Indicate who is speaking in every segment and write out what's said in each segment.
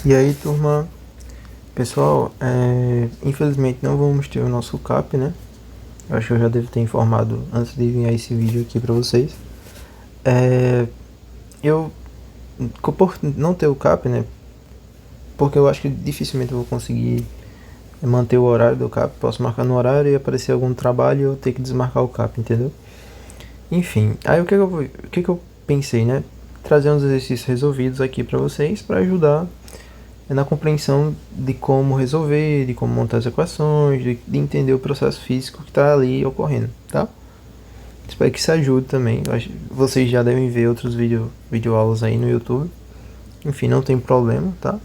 Speaker 1: E aí, turma, pessoal, infelizmente não vamos ter o nosso CAP, né? Eu acho que eu já devo ter informado antes de enviar esse vídeo aqui pra vocês. Eu, por não ter o CAP, né? Porque eu acho que dificilmente eu vou conseguir manter o horário do CAP. Posso marcar no horário e aparecer algum trabalho e eu ter que desmarcar o CAP, entendeu? Enfim, aí o que que eu pensei, né? Trazer uns exercícios resolvidos aqui pra vocês pra ajudar na compreensão de como resolver, de como montar as equações, de entender o processo físico que está ali ocorrendo, tá? Espero que isso ajude também. Vocês já devem ver outros videoaulas aí no YouTube. Enfim, não tem problema, tá?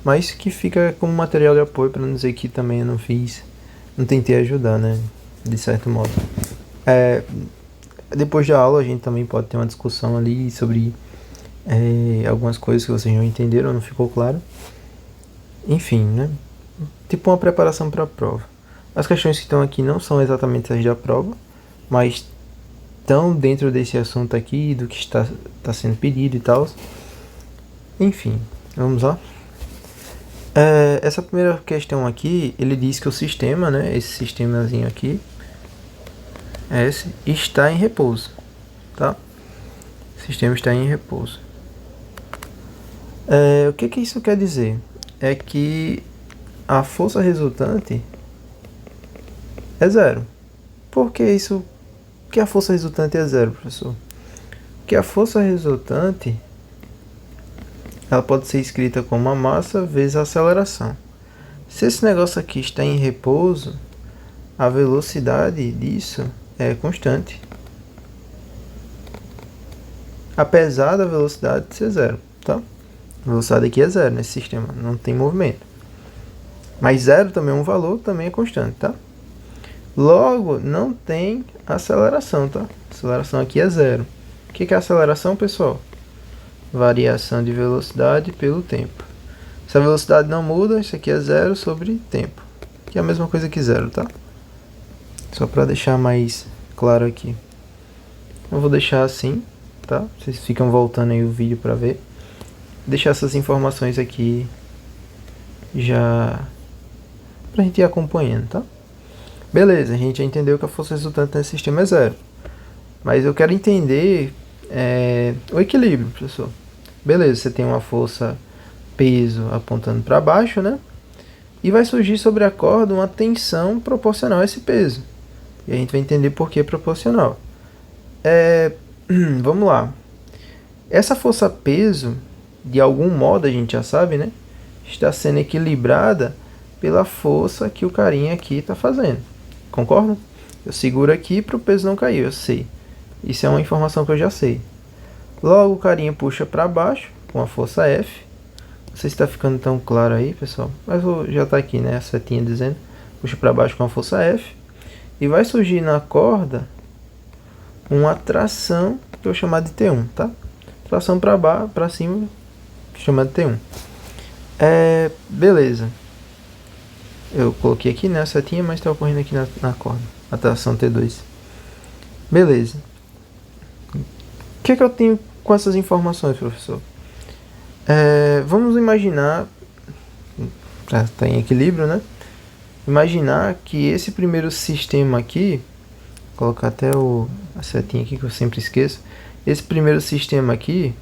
Speaker 1: Mas que fica como material de apoio para não dizer que também eu não tentei ajudar, né? De certo modo. É, Depois da aula a gente também pode ter uma discussão ali sobre algumas coisas que vocês não entenderam, não ficou claro. Enfim, né? Tipo uma preparação para a prova. As questões que estão aqui não são exatamente as da prova, mas estão dentro desse assunto aqui, do que está sendo pedido e tal. Enfim, vamos lá. Essa primeira questão aqui, ele diz que o sistema, né, esse sistemazinho aqui, esse, está em repouso, tá? O sistema está em repouso. O que que isso quer dizer? É que a força resultante é zero. Por que isso? Que a força resultante é zero, professor? Porque a força resultante ela pode ser escrita como a massa vezes a aceleração. Se esse negócio aqui está em repouso, a velocidade disso é constante, apesar da velocidade ser zero, tá? A velocidade aqui é zero nesse sistema, não tem movimento. Mas zero também é um valor, também é constante, tá? Logo, não tem aceleração, tá? A aceleração aqui é zero. O que é aceleração, pessoal? Variação de velocidade pelo tempo. Se a velocidade não muda, isso aqui é zero sobre tempo, que é a mesma coisa que zero, tá? Só para deixar mais claro aqui. Eu vou deixar assim, tá? Vocês ficam voltando aí o vídeo para ver. Deixar essas informações aqui já pra gente ir acompanhando, tá? Beleza, a gente já entendeu que a força resultante nesse sistema é zero. Mas eu quero entender o equilíbrio, professor. Beleza, você tem uma força peso apontando para baixo, né? E vai surgir sobre a corda uma tensão proporcional a esse peso. E a gente vai entender por que proporcional. Vamos lá. Essa força peso, de algum modo a gente já sabe, né? Está sendo equilibrada pela força que o carinha aqui está fazendo. Concorda? Eu seguro aqui para o peso não cair, eu sei. Isso é uma informação que eu já sei. Logo o carinha puxa para baixo com a força F. Não sei se está ficando tão claro aí, pessoal. Mas já está aqui, né? A setinha dizendo. Puxa para baixo com a força F. E vai surgir na corda uma tração que eu vou chamar de T1, tá? Tração para baixo, para cima, chamada T1. Beleza. Eu coloquei aqui, né, a setinha, mas está ocorrendo aqui na corda. A tração T2. Beleza. O que é que eu tenho com essas informações, professor? Vamos imaginar, está em equilíbrio, né? Imaginar que esse primeiro sistema aqui, vou colocar até a setinha aqui que eu sempre esqueço. Esse primeiro sistema aqui,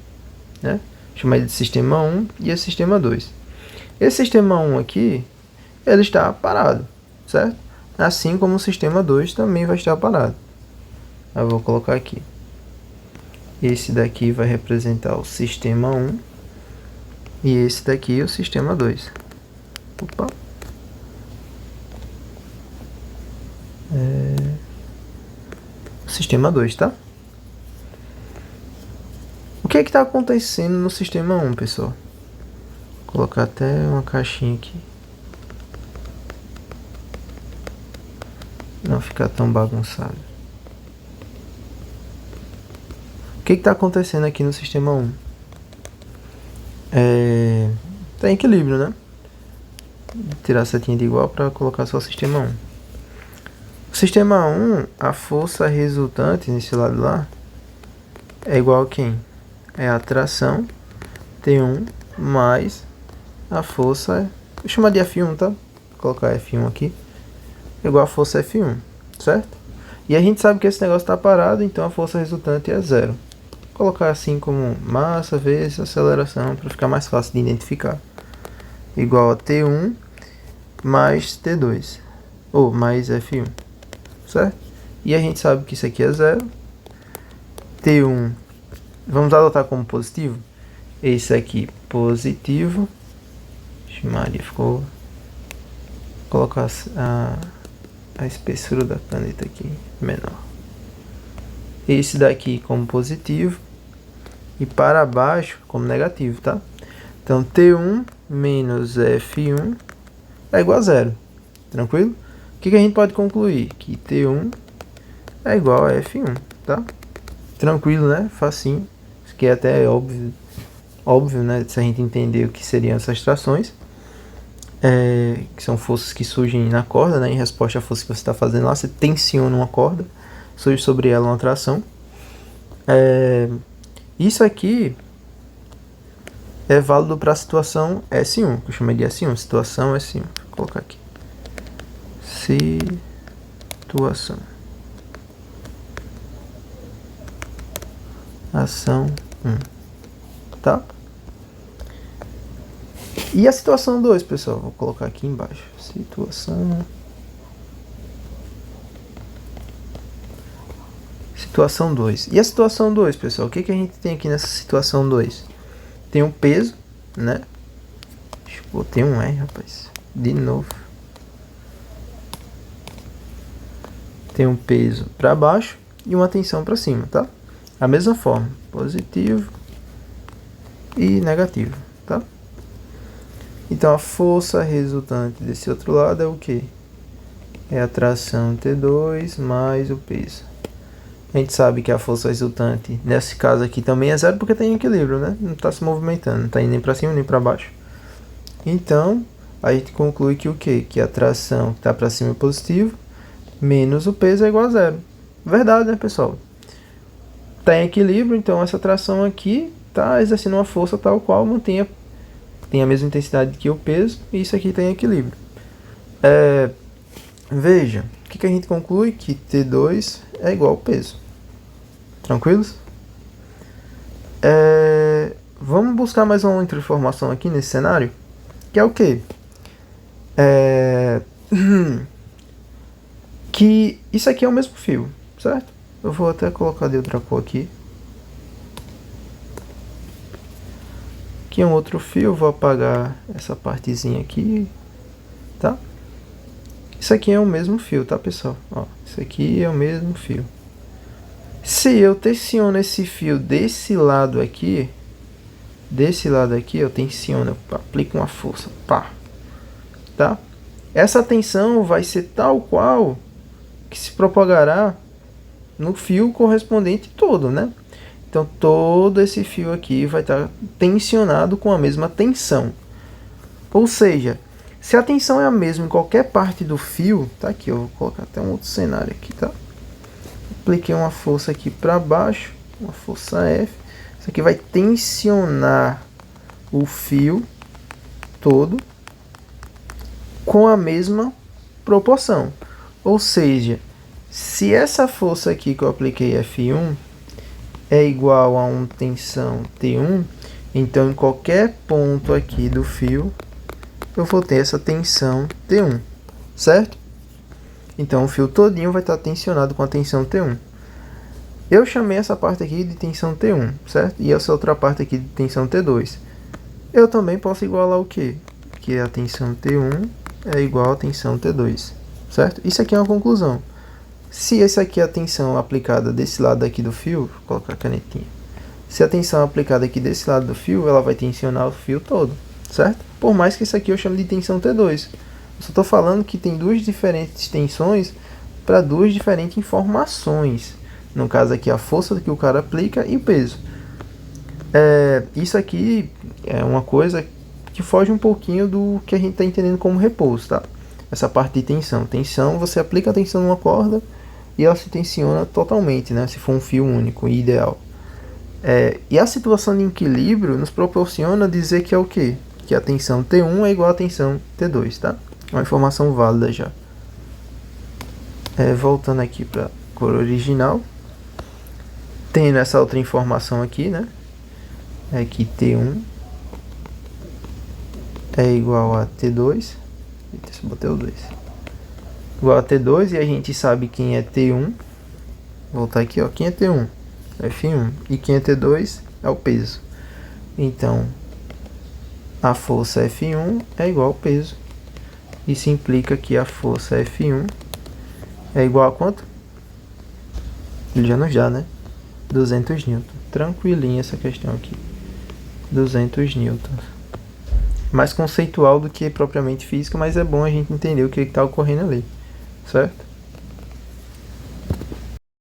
Speaker 1: né? Chamar ele de sistema 1 e esse sistema 2. Esse sistema 1 aqui, ele está parado, certo? Assim como o sistema 2 também vai estar parado. Eu vou colocar aqui. Esse daqui vai representar o sistema 1 e esse daqui o sistema 2. Opa. Sistema 2, tá? O que é que está acontecendo no sistema 1, pessoal? Vou colocar até uma caixinha aqui. Não ficar tão bagunçado. O que está acontecendo aqui no sistema 1? Tá em equilíbrio, né? Vou tirar a setinha de igual para colocar só o sistema 1. O sistema 1, a força resultante nesse lado lá é igual a quem? É a tração T1 mais a força é... Vou chamar de F1, tá? Vou colocar F1 aqui. Igual a força F1, certo? E a gente sabe que esse negócio está parado, então a força resultante é zero. Vou colocar assim como massa vezes aceleração, para ficar mais fácil de identificar. Igual a T1 mais T2, ou mais F1, certo? E a gente sabe que isso aqui é zero. T1, vamos adotar como positivo. Esse aqui positivo. Maria, ficou... Vou colocar a espessura da caneta aqui menor. Esse daqui como positivo. E para baixo como negativo, tá? Então T1 menos F1 é igual a zero. Tranquilo? O que a gente pode concluir? Que T1 é igual a F1, tá? Tranquilo, né? Facinho. Isso aqui é até óbvio, né? Se a gente entender o que seriam essas trações. Que são forças que surgem na corda, né? Em resposta à força que você está fazendo lá, você tensiona uma corda, surge sobre ela uma tração. Isso aqui é válido para a situação S1, que eu chamei de S1, situação S1. Vou colocar aqui. Situação. Ação 1. Tá? E a situação 2, pessoal? Vou colocar aqui embaixo. Situação 2. E a situação 2, pessoal? O que a gente tem aqui nessa situação 2? Tem um peso, né? Deixa eu botar um R, rapaz. De novo. Tem um peso para baixo e uma tensão para cima, tá? A mesma forma. Positivo e negativo, tá? Então a força resultante desse outro lado é o que? É a tração T2 mais o peso. A gente sabe que a força resultante, nesse caso aqui, também é zero porque tem equilíbrio, né? Não está se movimentando, não está indo nem para cima nem para baixo. Então, a gente conclui que o quê? Que a tração que está para cima é positivo, menos o peso é igual a zero. Verdade, né, pessoal? Está em equilíbrio, então essa tração aqui está exercendo uma força tal qual tem a mesma intensidade que o peso, e isso aqui está em equilíbrio. Veja, o que a gente conclui? Que T2 é igual ao peso. Tranquilos? Vamos buscar mais uma outra informação aqui nesse cenário, que é o quê? Que isso aqui é o mesmo fio, certo? Eu vou até colocar de outra cor aqui. Aqui é um outro fio, vou apagar essa partezinha aqui, tá? Isso aqui é o mesmo fio, tá, pessoal? Ó, isso aqui é o mesmo fio. Se eu tensiono esse fio desse lado aqui, eu tensiono, eu aplico uma força, pá, tá? Essa tensão vai ser tal qual que se propagará no fio correspondente todo, né? Então todo esse fio aqui vai estar tensionado com a mesma tensão. Ou seja, se a tensão é a mesma em qualquer parte do fio, tá aqui, eu vou colocar até um outro cenário aqui, tá? Apliquei uma força aqui para baixo, uma força F. Isso aqui vai tensionar o fio todo com a mesma proporção. Ou seja, se essa força aqui que eu apliquei F1 é igual a uma tensão T1, então em qualquer ponto aqui do fio eu vou ter essa tensão T1, certo? Então o fio todinho vai estar tensionado com a tensão T1. Eu chamei essa parte aqui de tensão T1, certo? E essa outra parte aqui de tensão T2. Eu também posso igualar o quê? Que a tensão T1 é igual a tensão T2, certo? Isso aqui é uma conclusão. Se essa aqui é a tensão aplicada desse lado aqui do fio, vou colocar a canetinha. Se a tensão aplicada aqui desse lado do fio, ela vai tensionar o fio todo, certo? Por mais que isso aqui eu chame de tensão T2. Eu só estou falando que tem duas diferentes tensões para duas diferentes informações. No caso aqui, a força que o cara aplica e o peso. Isso aqui é uma coisa que foge um pouquinho do que a gente está entendendo como repouso, tá? Essa parte de tensão. Tensão, você aplica a tensão numa corda e ela se tensiona totalmente, né? Se for um fio único e ideal. E a situação de equilíbrio nos proporciona dizer que é o quê? que a tensão T1 é igual a tensão T2, tá? Uma informação válida já. Voltando aqui para a cor original, tendo essa outra informação aqui, né? É que T1 é igual a T2. Eita, se eu botei o 2. Igual a T2, e a gente sabe quem é T1. Vou voltar aqui, ó. Quem é T1? F1. E quem é T2 é o peso. Então, a força F1 é igual ao peso. Isso implica que a força F1 é igual a quanto? Ele já nos dá, né? 200 newtons. Tranquilinha essa questão aqui. 200 newtons. Mais conceitual do que propriamente física, mas é bom a gente entender o que está ocorrendo ali, certo?